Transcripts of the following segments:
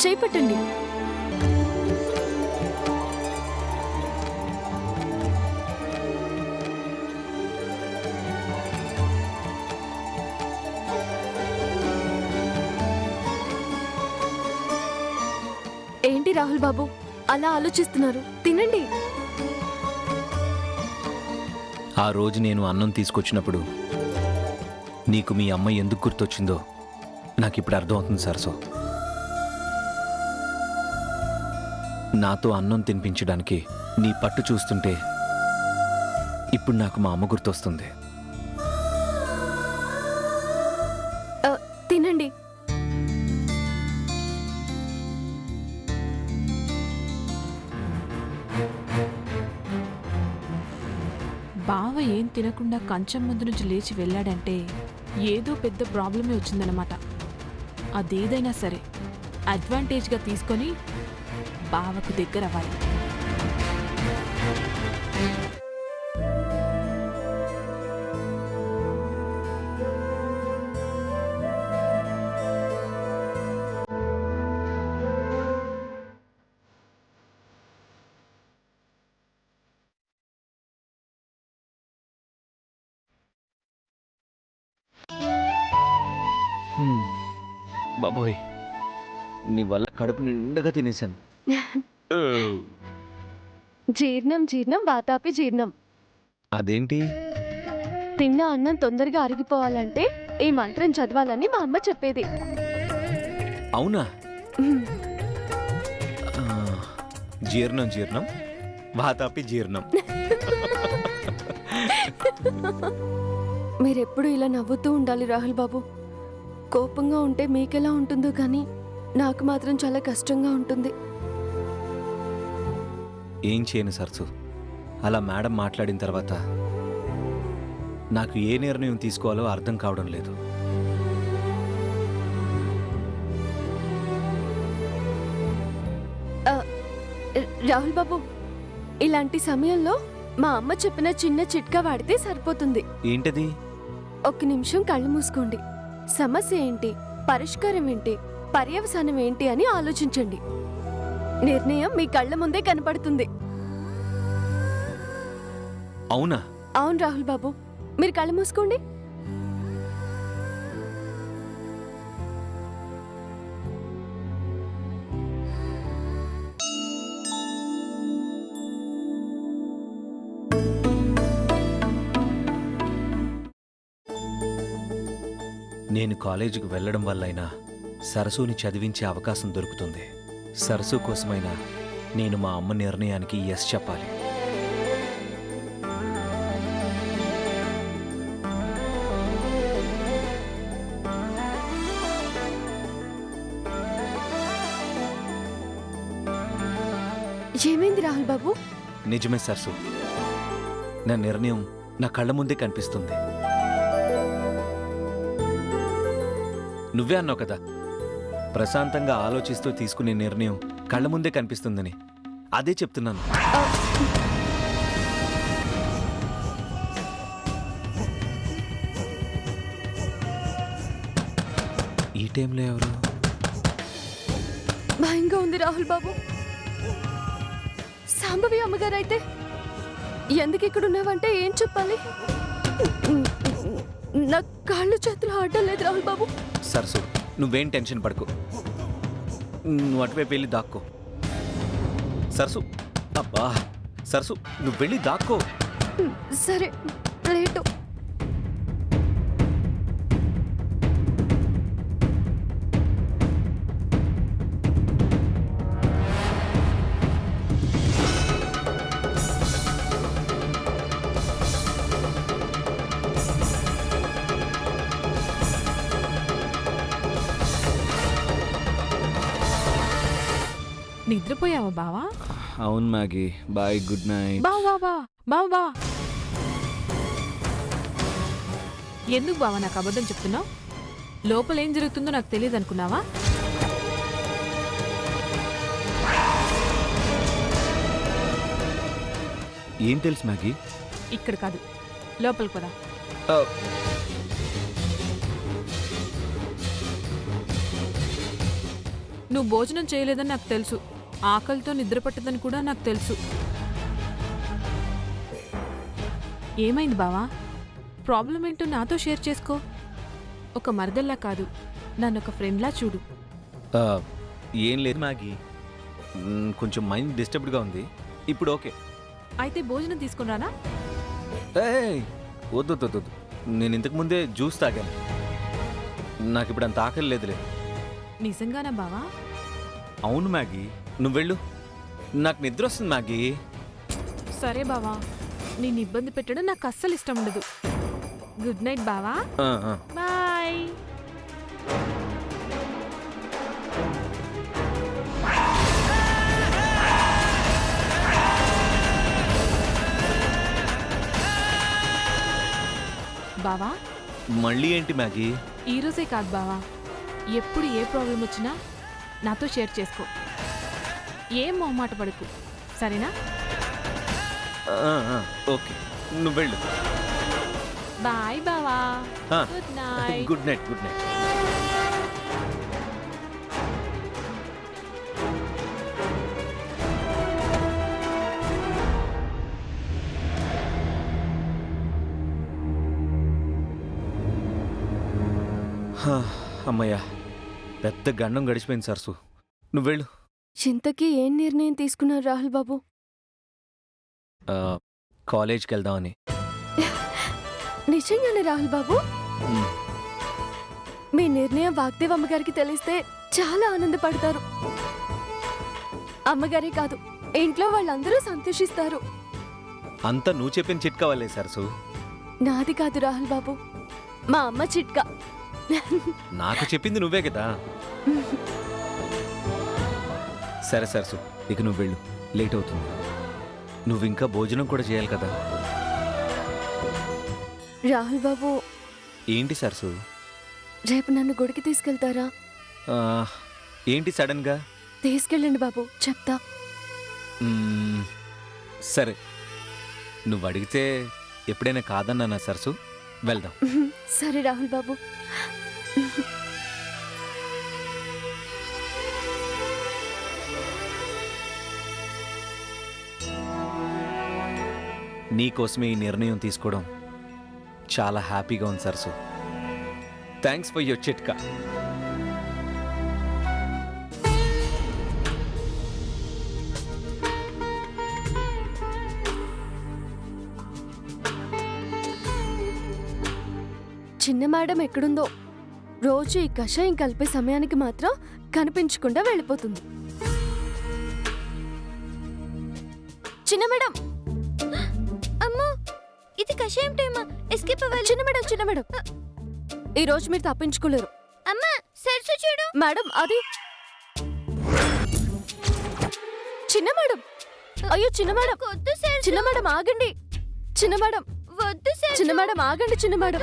చేపట్టండి. ఏంటి రాహుల్ బాబు అలా ఆలోచిస్తున్నారు? తినండి. ఆ రోజు నేను అన్నం తీసుకొచ్చినప్పుడు నీకు మీ అమ్మ ఎందుకు గుర్తొచ్చిందో నాకిప్పుడు అర్థమవుతుంది సరసు. నాతో అన్నం తినిపించడానికి నీ పట్టు చూస్తుంటే ఇప్పుడు నాకు మా అమ్మ గుర్తొస్తుంది. తినండి. బావ ఏం తినకుండా కంచం ముందు నుంచి లేచి వెళ్ళాడంటే ఏదో పెద్ద ప్రాబ్లమే వచ్చిందనమాట. అదేదైనా సరే అడ్వాంటేజ్గా తీసుకొని బావకు దగ్గర అవ్వాలి. బాబోయ్, నీ వల్ల కడుపు నిండుగా తినేశాను. జీర్ణం జీర్ణం వాతాపి జీర్ణం. అదేంటి? తిన్న అన్నం తొందరగా అరిగిపోవాలంటే ఈ మంత్రం చదవాలని మా అమ్మ చెప్పేది. అవునా? జీర్ణం జీర్ణం వాతాపి జీర్ణం. మీరెప్పుడు ఇలా నవ్వుతూ ఉండాలి రాహుల్ బాబు. కోపంగా ఉంటే మీకెలా ఉంటుందో కానీ నాకు మాత్రం చాలా కష్టంగా ఉంటుంది. ఏం చేయను సరసు, అలా మేడం మాట్లాడిన తర్వాత నాకు ఏ నిర్ణయం తీసుకోవాలో అర్థం కావడం లేదు. రాహుల్ బాబు, ఇలాంటి సమయంలో మా అమ్మ చెప్పిన చిన్న చిట్కా వాడితే సరిపోతుంది. ఏంటది? ఒక్క నిమిషం కళ్ళు మూసుకోండి. సమస్య ఏంటి, పరిష్కారం ఏంటి, పర్యవసానం ఏంటి అని ఆలోచించండి. నిర్ణయం మీ కళ్ళ ముందే కనపడుతుంది. అవునా? అవును రాహుల్ బాబు, మీరు కళ్ళు మూసుకోండి. నేను కాలేజీకి వెళ్ళడం వల్లైనా సరసుని చదివించే అవకాశం దొరుకుతుంది. సరసు కోసమైనా నేను మా అమ్మ నిర్ణయానికి ఎస్ చెప్పాలి. ఏమైంది రాహుల్ బాబు? నిజమే సరసు, నా నిర్ణయం నా కళ్ళ ముందే కనిపిస్తుంది. నువ్వే అన్నావు కదా, ప్రశాంతంగా ఆలోచిస్తూ తీసుకునే నిర్ణయం కళ్ళ ముందే కనిపిస్తుందని. అదే చెప్తున్నాను. ఈ టైంలో ఎవరు? భయంగా ఉంది రాహుల్ బాబు. సాంబవి అమ్మగారు అయితే ఎందుకు ఇక్కడ ఉన్నావంటే ఏం చెప్పాలి? నా కాళ్ళు చేతులు ఆడడం లేదు రాహుల్ బాబు. సరసు, నువ్వేం టెన్షన్ పడకు. నువ్వు అటువైపు వెళ్ళి దాక్కో. సరసు, అబ్బా సరసు, నువ్వు వెళ్ళి దాక్కో. సరే, లేటు. నిద్రపోయావా బావా? అవును మ్యాగీ, బాయ్, గుడ్ నైట్. బావా బావా ఎందుకు బావా నాకు అబద్ధం చెప్తున్నావు? లోపల ఏం జరుగుతుందో నాకు తెలియదు అనుకున్నావా? ఏం తెలుసు మ్యాగీ? ఇక్కడ కాదు, లోపలికి పదా. నువ్వు భోజనం చేయలేదని నాకు తెలుసు, ఆకలితో నిద్ర పట్టదని కూడా నాకు తెలుసు. ఏమైంది బావా? ప్రాబ్లం ఏంటో నాతో షేర్ చేసుకో. ఒక మరదల్లా కాదు, నన్ను ఒక ఫ్రెండ్లా చూడు. ఆ, ఏం లేదు మ్యాగీ, కొంచెం మైండ్ డిస్టర్బ్డ్గా ఉంది. ఇప్పుడు ఓకే. అయితే భోజనం తీసుకుని రానా? ఏయ్, వద్దు వద్దు వద్దు. నేను ఇంతకు ముందే జ్యూస్ తాగాను. నాకు ఇప్పుడు అంత ఆకలి లేదులే. నిజంగానా బావా? అవును మ్యాగీ, నువ్వు వెళ్ళు. నాకు నిద్ర వస్తుంది మ్యాగీ. సరే బావా, నేను ఇబ్బంది పెట్టడం నాకు అస్సలు ఇష్టం ఉండదు. గుడ్ నైట్ బావా. ఆ, ఆ. బాయ్. బావా, మళ్ళీ ఏంటి మ్యాగీ? ఈరోజే కాదు బావా, ఎప్పుడు ఏ ప్రాబ్లం వచ్చినా నాతో షేర్ చేసుకో. ఏం మొహమాట పడకు, సరేనా? ఆ, ఆ, ఓకే, నువ్వు వెళ్ళు. బాయ్ బావా. ఆ, good night. Good night, good night. హా, అమ్మయ్యా, పెద్ద గండం గడిచిపోయింది సరసు. నువ్వు వెళ్ళు. ఇంతకీ ఏం నిర్ణయం తీసుకున్నారు రాహుల్ బాబు? ఆ, కాలేజ్కి వెళ్దామని. నిజంగానే రాహుల్ బాబు? ఉమ్, మీ నిర్ణయం వాగ్దేవ్ అమ్మగారికి తెలిస్తే చాలా ఆనందపడతారు. అమ్మగారే కాదు, ఇంట్లో వాళ్ళందరూ సంతోషిస్తారు. అంతా నువ్వు చెప్పిన చిట్కా వల్లే సరసు. నాది కాదు రాహుల్ బాబు, మా అమ్మ చిట్కా. నాకు చెప్పింది నువ్వే కదా. సరే సరసు, ఇక నువ్వు వెళ్ళు, లేట్ అవుతుంది. నువ్వు ఇంకా భోజనం కూడా చేయాలి కదా. రాహుల్ బాబు, ఏంటి సరసు? రేపు నన్ను గుడికి తీసుకెళ్తారా? ఆ, ఏంటి సడన్గా? తీసుకెళ్ళండి బాబు, చెప్తా. మ్మ్, సరే, నువ్వు అడిగితే ఎప్పుడైనా కాదన్నానా సరసు? వెళ్దాం. సరే రాహుల్ బాబు. నీకోసమే ఈ నిర్ణయం తీసుకోవడం చాలా హ్యాపీగా ఉంది సరసు. థ్యాంక్స్ ఫర్ యువర్ చిట్కా. చిన్న మేడం ఎక్కడుందో? రోజు ఈ కషాయం కలిపే సమయానికి మాత్రం కనిపించకుండా వెళ్ళిపోతుంది. చిన్న మేడం! అమ్మా, ఇది కషాయం టైమా? ఎస్కేప్ అవ్వాలి. చిన్న మేడం, చిన్న మేడం, ఈ రోజు మీరు తప్పించుకోలేరు. అమ్మా, సరసు చూడు. మేడం, అది చిన్న మేడం. అయ్యో చిన్న మేడం, చిన్న మేడం ఆగండి. చిన్న మేడం వద్దు. చిన్న మేడం ఆగండి. చిన్న మేడం,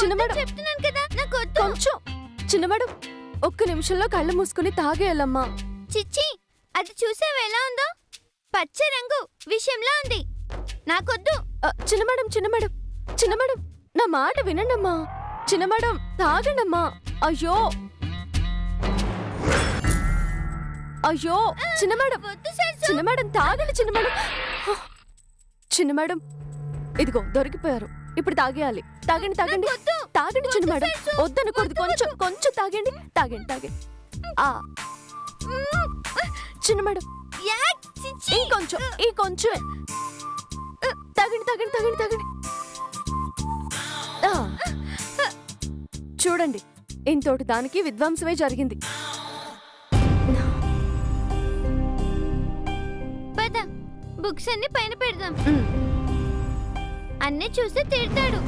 చిన్న మేడం చెప్తున్నాను కదా, నాకు వద్దు. కొంచెం చిన్న మేడం, ఒక్క నిమిషంలో కళ్ళు మూసుకుని తాగేయాలమ్మా. చిచ్చి, అది చూసావా ఎలా ఉందో? పచ్చ రంగు విషయంలా ఉంది. నాకొద్దు. చిన్న మేడం, చిన్న మేడం, చిన్న మేడం, నా మాట వినండమ్మా. చిన్న మేడం తాగండమ్మా. అయ్యో అయ్యో, చిన్న మేడం, చిన్న మేడం తాగండి. చిన్న మేడం, చిన్న మేడం, ఇదిగో దొరికిపోయారు. ఇప్పుడు తాగేయాలి. తాగండి, తాగండి, తాగండి. చిన్న మేడం, వద్దనకూడదు. కొంచెం కొంచెం తాగండి, తాగండి, తాగండి. చిన్న మేడం, ఇంకొంచెం, ఈ కొంచెం తాగండి, తాగండి, తాగండి, తాగండి. చూడండి, ఇంతోటి దానికి విధ్వంసమే జరిగింది. పద, బుక్స్ అన్ని పైన పెడదాం. అన్నీ చూసి తిడతాడు.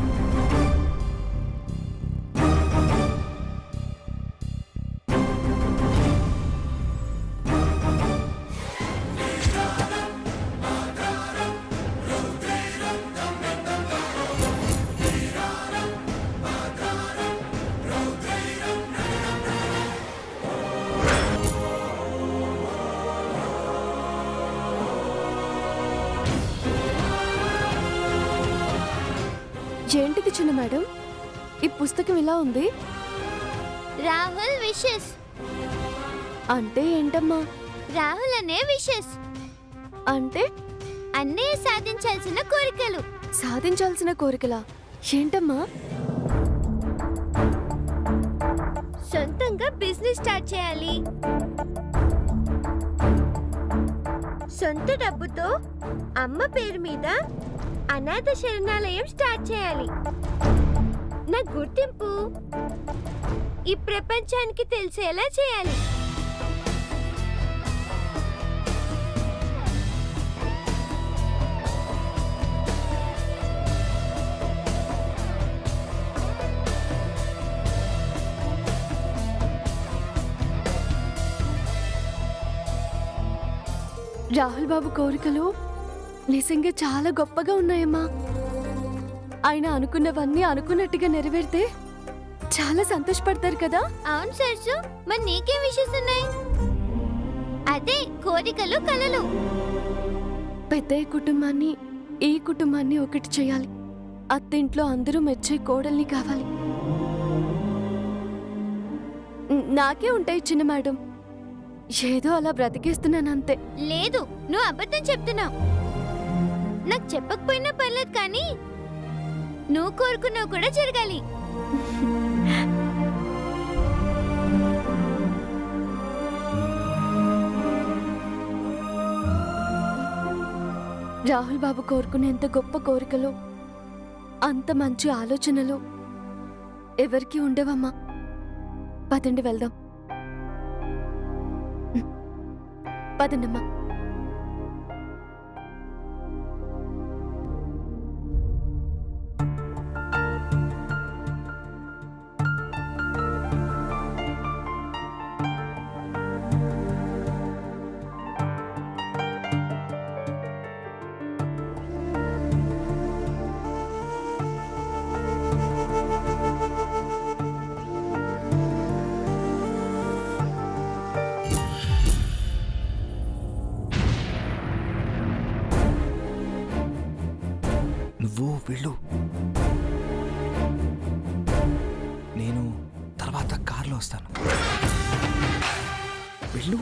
ఏంటిది చిన్న మేడం, ఈ పుస్తకం ఇలా ఉంది? రాహుల్ విషెస్. అంటే ఏంటమ్మా? రాహుల్ అనే విషెస్ అంటే అన్నయ్య సాధించాల్సిన కోరికలు. సాధించాల్సిన కోరికలా? ఏంటమ్మా? సొంతంగా బిజినెస్ స్టార్ట్ చేయాలి, సొంత డబ్బుతో అమ్మ పేరు మీద అనాథ శరణాలయం స్టార్ట్ చేయాలి, నా గుర్తింపు ఈ ప్రపంచానికి తెలిసేలా చేయాలి. రాహుల్ బాబు కోరికలు నిజంగా చాలా గొప్పగా ఉన్నాయమ్మా. ఆయన అనుకున్నవన్నీ అనుకున్నట్టుగా నెరవేరితే చాలా సంతోషపడతారు కదా. అవును సరసు, మరి నీకేం విషెస్ ఉన్నాయి? అదే కోరికలు, కలలు. పెద్దయ్య కుటుంబాన్ని ఈ కుటుంబాన్ని ఒకటి చేయాలి. అత్తింట్లో అందరూ మెచ్చే కోడల్ని కావాలి. నాకే ఉంటాయి చిన్న మేడం, ఏదో అలా బ్రతికేస్తున్నాను అంతే. లేదు, నువ్వు అబద్ధం చెప్తున్నావు. నాకు చెప్పకపోయినా పర్లేదు, కానీ నువ్వు కోరుకున్నావు కూడా జరగాలి. రాహుల్ బాబు కోరుకునేంత గొప్ప కోరికలు, అంత మంచి ఆలోచనలు ఎవరికి ఉండవమ్మా. పదండి వెళ్దాం. పదండమ్మా. నువ్వు వెళ్ళు, నేను తర్వాత కార్లో వస్తాను. వెళ్ళు.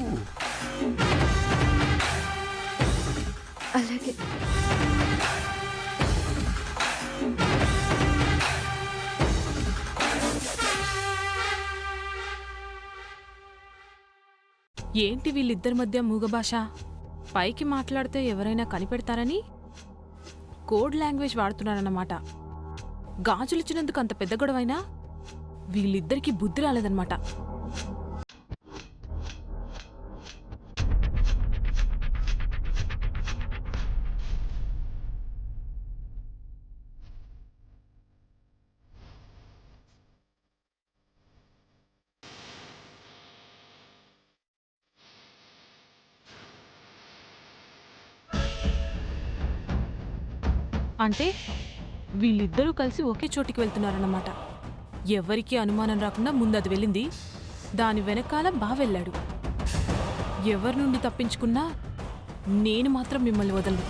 అలాగే. ఏంటి వీళ్ళిద్దరి మధ్య మూగ భాష? పైకి మాట్లాడితే ఎవరైనా కనిపెడతారని కోడ్ లాంగ్వేజ్ వాడుతున్నారన్నమాట. గాజులిచ్చినందుకు అంత పెద్ద గొడవైనా వీళ్ళిద్దరికీ బుద్ధి రాలేదన్నమాట. అంటే వీళ్ళిద్దరూ కలిసి ఒకే చోటికి వెళ్తున్నారన్నమాట. ఎవరికీ అనుమానం రాకుండా ముందు అది వెళ్ళింది, దాని వెనకాల వెళ్ళాడు. ఎవరి నుండి తప్పించుకున్నా నేను మాత్రం మిమ్మల్ని వదలను.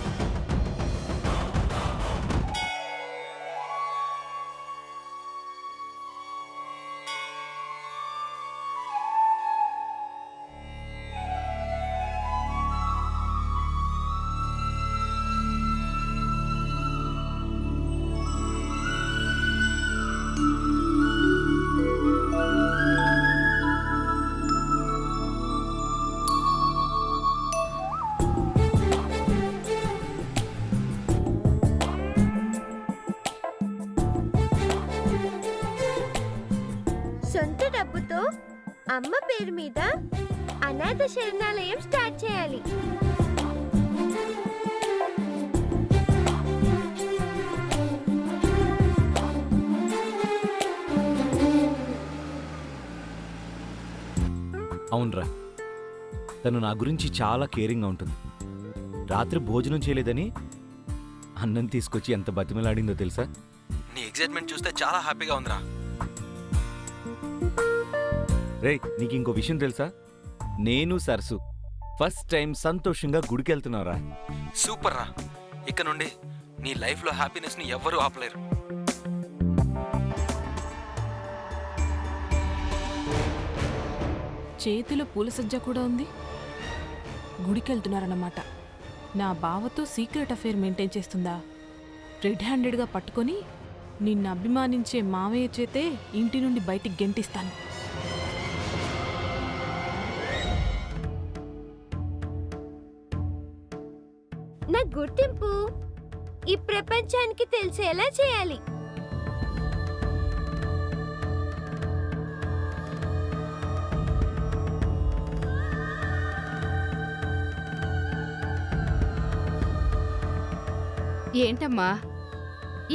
సొంత డబ్బుతో అమ్మ పేరు మీద అనాథ శరణాలయం స్టార్ట్ చేయాలి. అవునరా, తను నా గురించి చాలా కేరింగ్గా ఉంటుంది. రాత్రి భోజనం చేయలేదని అన్నం తీసుకొచ్చి ఎంత బతిమలాడిందో తెలుసా? నీ ఎగ్జైట్మెంట్ చూస్తే చాలా హ్యాపీగా ఉందిరా. రేయ్, నీకు ఇంకో విషయం తెలుసా? నేను సరసు ఫస్ట్ టైం సంతోషంగా గుడికి వెళ్తున్నారా. సూపర్ రా. ఇక నుండి నీ లైఫ్లో హ్యాపీనెస్ని ఎవ్వరూ ఆపలేరు. చేతిలో పూల సజ్జ కూడా ఉంది. గుడికెళ్తున్నారన్నమాట. నా బావతో సీక్రెట్ అఫైర్ మెయింటైన్ చేస్తుందా? రెడ్ హ్యాండెడ్గా పట్టుకొని నిన్ను అభిమానించే మావయ్య చేతే ఇంటి నుండి బయటికి గెంటిస్తాను. నా గుర్తింపు ఈ ప్రపంచానికి తెలిసేలా చేయాలి. ఏంటమ్మా,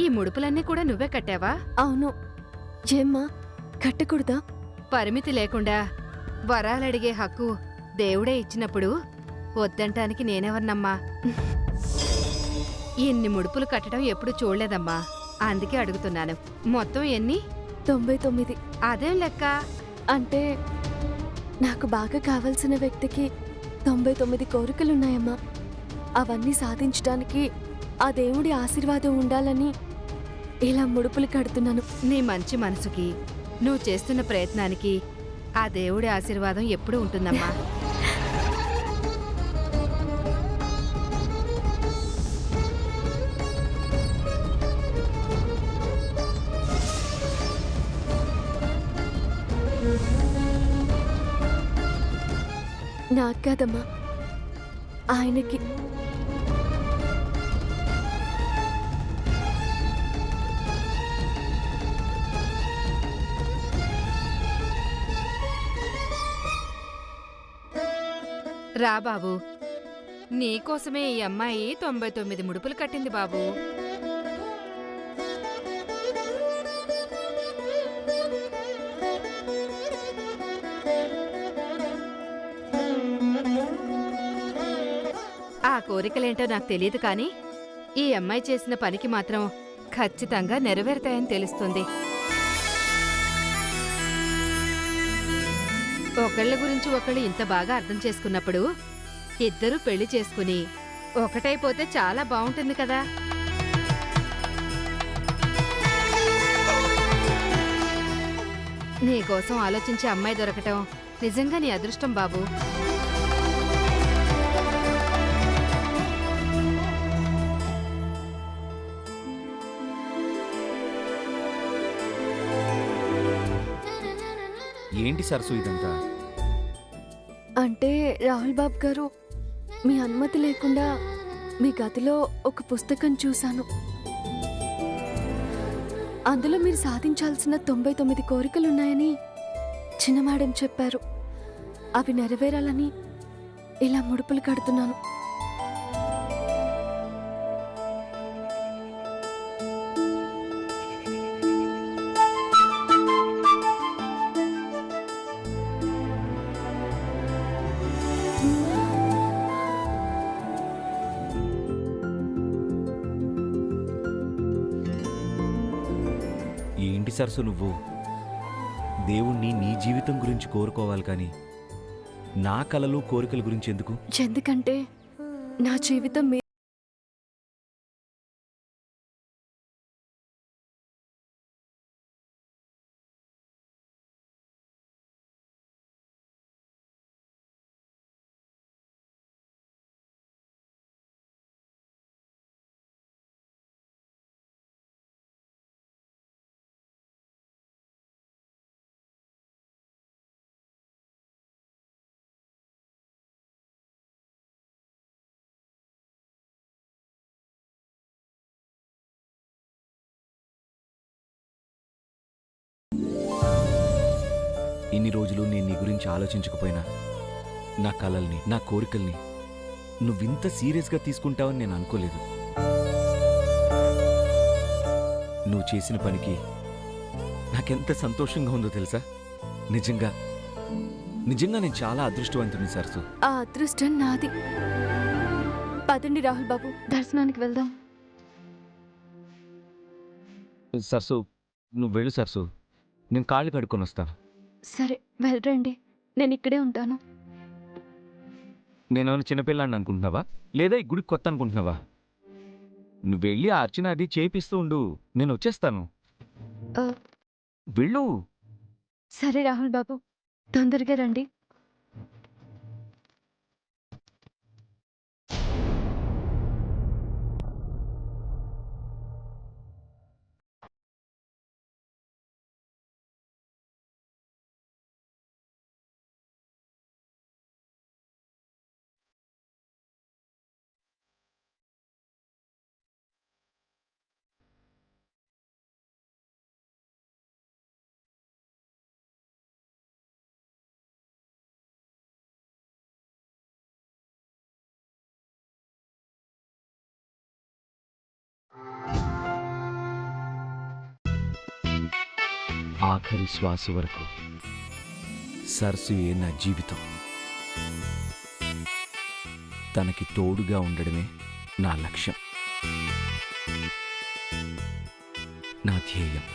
ఈ ముడుపులన్నీ కూడా నువ్వే కట్టావా? అవును. ఏమ్మా, కట్టకూడదా? పరిమితి లేకుండా వరాలడిగే హక్కు దేవుడే ఇచ్చినప్పుడు వద్దంటానికి నేనెవరినమ్మా? ఇన్ని ముడుపులు కట్టడం ఎప్పుడు చూడలేదమ్మా, అందుకే అడుగుతున్నాను. మొత్తం ఎన్ని? 99. అదేం లెక్క? అంటే నాకు బాగా కావలసిన వ్యక్తికి 99 కోరికలున్నాయమ్మా. అవన్నీ సాధించడానికి ఆ దేవుడి ఆశీర్వాదం ఉండాలని ఇలా ముడుపులు కడుతున్నాను. నీ మంచి మనసుకి, నువ్వు చేస్తున్న ప్రయత్నానికి ఆ దేవుడి ఆశీర్వాదం ఎప్పుడూ ఉంటుందమ్మా. నాకు కాదమ్మా, ఆయనకి. రా బాబు, నీకోసమే ఈ అమ్మాయి 99 ముడుపులు కట్టింది బాబు. ఆ కోరికలేంటో నాకు తెలియదు కానీ ఈ అమ్మాయి చేసిన పనికి మాత్రం ఖచ్చితంగా నెరవేరుతాయని తెలుస్తుంది. ఒకళ్ళ గురించి ఒకళ్ళు ఇంత బాగా అర్థం చేసుకున్నప్పుడు ఇద్దరూ పెళ్లి చేసుకుని ఒకటైపోతే చాలా బాగుంటుంది కదా. నీకోసం ఆలోచించే అమ్మాయి దొరకటం నిజంగా నీ అదృష్టం బాబు. ఏంటి సరసు ఇదంతా? అంటే రాహుల్ బాబు గారు, మీ అనుమతి లేకుండా మీ గదిలో ఒక పుస్తకం చూశాను. అందులో మీరు సాధించాల్సిన 99 కోరికలున్నాయని చిన్న మేడం చెప్పారు. అవి నెరవేరాలని ఇలా ముడుపులు కడుతున్నాను. ఏంటి సరసు నువ్వు? దేవుణ్ణి నీ జీవితం గురించి కోరుకోవాలి కానీ నా కలలు కోరికల గురించి ఎందుకు? ఎందుకంటే నా జీవితం ఇన్ని రోజులు నేను నీ గురించి ఆలోచించకపోయినా నా కలల్ని, నా కోరికల్ని నువ్వింత సీరియస్గా తీసుకుంటావని నేను అనుకోలేదు. నువ్వు చేసిన పనికి నాకెంత సంతోషంగా ఉందో తెలుసా? నిజంగా నిజంగా నేను చాలా అదృష్టవంతుని సరసు. ఆ అదృష్టం నాది. పదండి రాహుల్ బాబు, దర్శనానికి వెళ్దాం. సరసు నువ్వు వెళ్ళు సరసు, నేను కాళ్ళు కడుక్కొని వస్తాను. సరే వెళ్ళరండి, నేను ఇక్కడే ఉంటాను. నేనేమైనా చిన్నపిల్లాన్ని అనుకుంటున్నావా, లేదా ఈ గుడికి కొత్త అనుకుంటున్నావా? నువ్వు వెళ్ళి ఆ అర్చన అది చేపిస్తూ ఉండు, నేను వచ్చేస్తాను. ఆ. వెళ్ళు. సరే రాహుల్ బాబు, తొందరగా రండి. ఆఖరి శ్వాస వరకు సరస్సుయే నా జీవితం. తనకి తోడుగా ఉండడమే నా లక్ష్యం, నా ధ్యేయం.